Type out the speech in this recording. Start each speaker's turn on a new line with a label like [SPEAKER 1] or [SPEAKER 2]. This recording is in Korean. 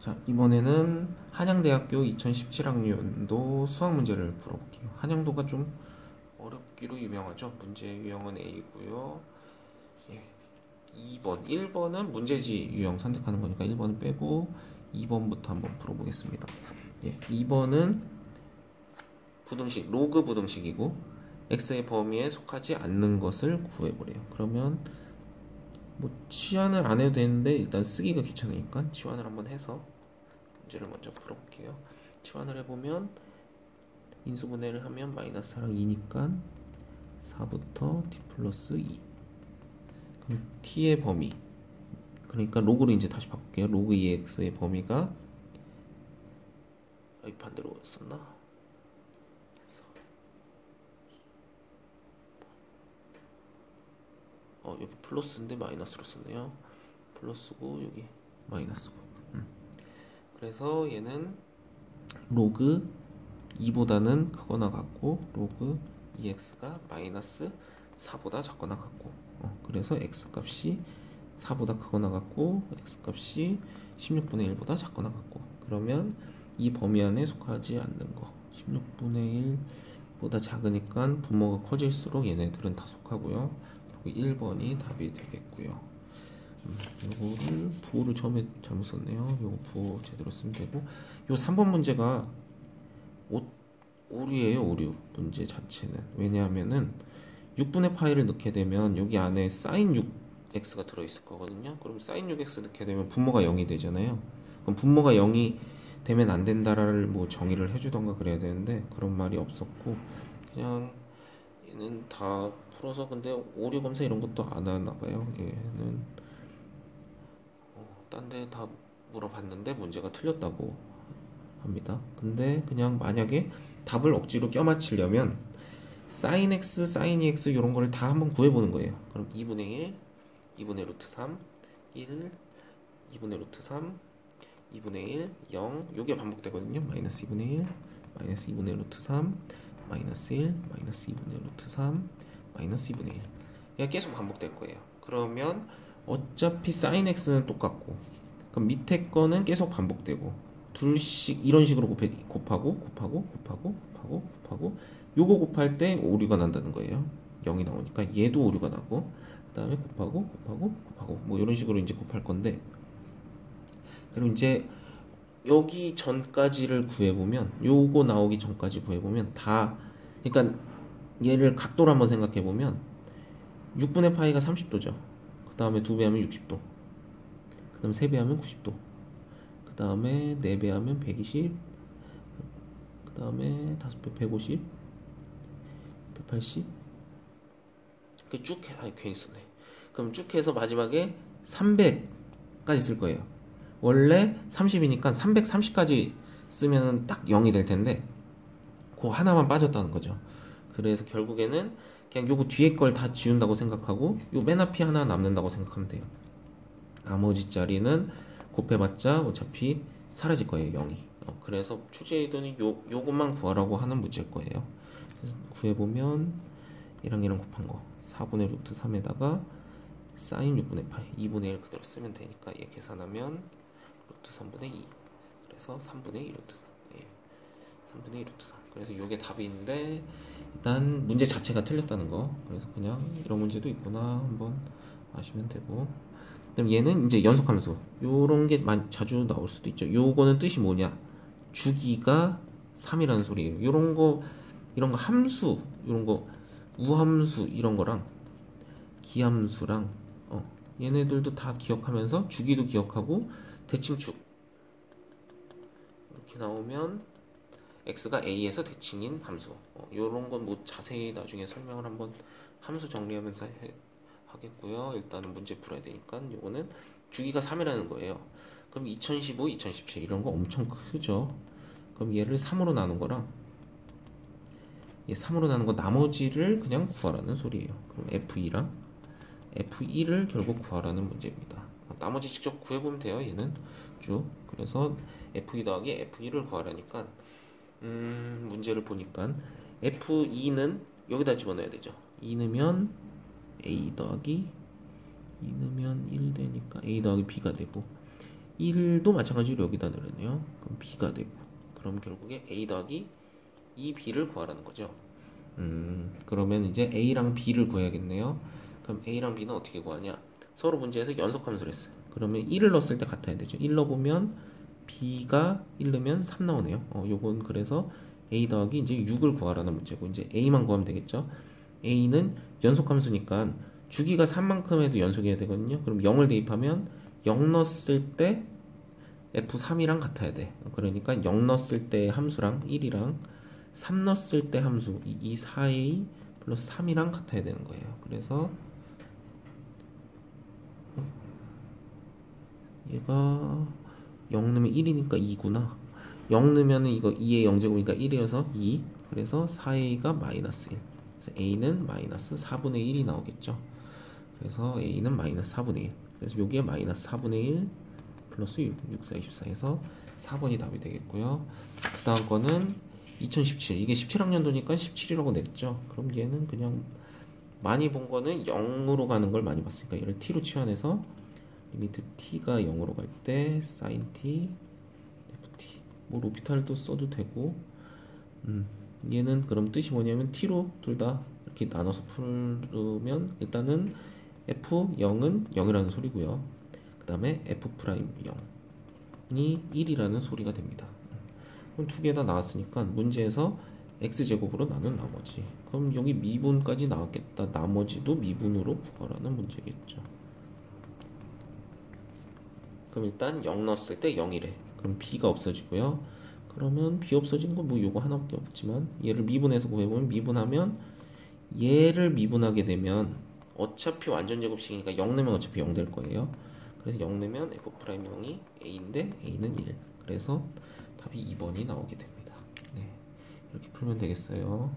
[SPEAKER 1] 자, 이번에는 한양대학교 2017학년도 수학 문제를 풀어볼게요. 한양도가 좀 어렵기로 유명하죠. 문제 유형은 A고요. 예, 2번, 1번은 문제지 유형 선택하는 거니까 1번은 빼고 2번부터 한번 풀어보겠습니다. 예, 2번은 부등식, 로그 부등식이고 x의 범위에 속하지 않는 것을 구해보래요. 그러면 뭐 치환을 안 해도 되는데 일단 쓰기가 귀찮으니까 치환을 한번 해서 문제를 먼저 풀어볼게요. 치환을 해보면 인수분해를 하면 마이너스 4랑 2니까 4부터 t 플러스 2. 그럼 t의 범위, 그러니까 로그로 이제 다시 바꿀게요. 로그 2x의 범위가 여기 반대로 썼나? 여기 플러스인데 마이너스로 썼네요. 플러스고 여기 마이너스고. 그래서 얘는 로그 2보다는 크거나 같고 로그 2x가 마이너스 4보다 작거나 같고 그래서 x값이 4보다 크거나 같고 x값이 16분의 1보다 작거나 같고, 그러면 이 범위 안에 속하지 않는 거 16분의 1보다 작으니까 분모가 커질수록 얘네들은 다 속하고요. 1번이 답이 되겠고요. 요거를 부호를 처음에 잘못 썼네요. 요거 부호 제대로 쓰면 되고, 요 3번 문제가 오류예요. 오류 문제 자체는. 왜냐하면은 6분의 파이를 넣게 되면 여기 안에 sin 6x가 들어있을 거거든요. 그럼 sin 6x 넣게 되면 분모가 0이 되잖아요. 그럼 분모가 0이 되면 안 된다를 뭐 정의를 해주던가 그래야 되는데 그런 말이 없었고, 그냥 얘는 다 풀어서, 근데 오류 검사 이런 것도 안 하나 봐요. 얘는 딴 데 다 물어봤는데 문제가 틀렸다고 합니다. 근데 그냥 만약에 답을 억지로 껴맞추려면 sin x, sin 2x 이런 거를 다 한번 구해보는 거예요. 그럼 2분의 1, 2분의 루트 3, 1, 2분의 루트 3, 2분의 1, 0, 요게 반복되거든요. 마이너스 2분의 1, 마이너스 2분의 루트 3, 마이너스 1, 마이너스 2분의 루트 3, 마이너스 2분의 1. 얘가 계속 반복될 거예요. 그러면 어차피 sin x는 똑같고, 그럼 밑에 거는 계속 반복되고, 둘씩 이런 식으로 곱하고 요거 곱할 때 오류가 난다는 거예요. 0이 나오니까 얘도 오류가 나고, 그 다음에 곱하고 뭐 이런 식으로 이제 곱할 건데, 그리고 이제 여기 전까지를 구해보면, 요거 나오기 전까지 구해보면 다, 그러니까 얘를 각도로 한번 생각해보면 6분의 파이가 30도죠. 그 다음에 2배 하면 60도, 그 다음에 3배 하면 90도, 그 다음에 4배 하면 120, 그 다음에 5배 150, 180, 쭉 괜히 썼네. 그럼 쭉 해서 마지막에 300까지 쓸 거예요. 원래 30이니까 330까지 쓰면 딱 0이 될 텐데 그 하나만 빠졌다는 거죠. 그래서 결국에는 그냥 요거 뒤에 걸 다 지운다고 생각하고 요 맨 앞이 하나 남는다고 생각하면 돼요. 나머지 자리는 곱해봤자 어차피 사라질 거예요, 0이. 그래서 출제이더니 요것만 구하라고 하는 문제일 거예요. 그래서 구해보면 얘랑 얘랑 곱한 거 4분의 루트 3에다가 sin 6분의 파이 2분의 1 그대로 쓰면 되니까 얘 계산하면 루트 3분의 2, 그래서 3분의 2 루트 3, 예, 3분의 2 루트 3. 그래서 요게 답인데 일단 문제 자체가 틀렸다는 거. 그래서 그냥 이런 문제도 있구나 한번 아시면 되고, 그럼 얘는 이제 연속함수 요런 게 자주 나올 수도 있죠. 요거는 뜻이 뭐냐, 주기가 3이라는 소리예요. 요런 거, 이런 거 함수, 요런 거 우함수 이런 거랑 기함수랑 얘네들도 다 기억하면서 주기도 기억하고 대칭축 이렇게 나오면 x가 a에서 대칭인 함수, 요런 건 뭐 자세히 나중에 설명을 한번 함수 정리하면서 하겠고요. 일단은 문제 풀어야 되니까 요거는 주기가 3이라는 거예요. 그럼 2015, 2017 이런 거 엄청 크죠. 그럼 얘를 3으로 나눈 거랑 얘 3으로 나눈 거 나머지를 그냥 구하라는 소리예요. 그럼 F2랑 F1을 결국 구하라는 문제입니다. 나머지 직접 구해보면 돼요. 얘는 쭉. 그래서 F2 더하기 F1을 구하라니까 문제를 보니까 F2는 여기다 집어넣어야 되죠. 2 넣으면 A 더하기 2 넣으면 1 되니까 A 더하기 B가 되고, 1도 마찬가지로 여기다 넣으네요. 그럼 b가 되고, 그럼 결국에 a 더하기 2b를 구하라는 거죠. 그러면 이제 a랑 b를 구해야겠네요. 그럼 a랑 b는 어떻게 구하냐? 서로 문제에서 연속함수를 했어요. 그러면 1을 넣었을 때 같아야 되죠. 1 넣어보면 b가 1 넣으면 3 나오네요. 요건 그래서 a 더하기 이제 6을 구하라는 문제고, 이제 a만 구하면 되겠죠. a는 연속함수니까 주기가 3만큼 해도 연속해야 되거든요. 그럼 0을 대입하면 0 넣었을 때 f3이랑 같아야 돼. 그러니까 0 넣었을 때 함수랑 1이랑 3 넣었을 때 함수 이 4a 플러스 3이랑 같아야 되는 거예요. 그래서 얘가 0 넣으면 1이니까 2구나. 0 넣으면 이거 2의 0제곱이니까 1이어서 2. 그래서 4a가 마이너스 1. 그래서 a는 마이너스 4분의 1이 나오겠죠. 그래서 a는 마이너스 4분의 1. 그래서 여기에 마이너스 4분의 1 플러스 6, 6, 4, 24에서 4번이 답이 되겠고요. 그 다음 거는 2017. 이게 17학년도니까 17이라고 냈죠. 그럼 얘는 그냥 많이 본 거는 0으로 가는 걸 많이 봤으니까 얘를 t로 치환해서 리미트 t가 0으로 갈 때 sin t ft. 뭐 로피탈도 써도 되고, 얘는 그럼 뜻이 뭐냐면 t로 둘 다 이렇게 나눠서 풀면 일단은 f0은 0이라는 소리고요. 그 다음에 f'0이 1이라는 소리가 됩니다. 그럼 두 개 다 나왔으니까 문제에서 x제곱으로 나눈 나머지. 그럼 여기 미분까지 나왔겠다. 나머지도 미분으로 구하라는 문제겠죠. 그럼 일단 0 넣었을 때 0이래. 그럼 b가 없어지고요. 그러면 b 없어진 건 뭐 요거 하나밖에 없지만 얘를 미분해서 구해보면, 미분하면 얘를 미분하게 되면 어차피 완전 제곱식이니까 0 넣으면 어차피 0 될 거예요. 그래서 0 넣으면 f'0이 a인데 a는 1. 그래서 답이 2번이 나오게 됩니다. 네, 이렇게 풀면 되겠어요.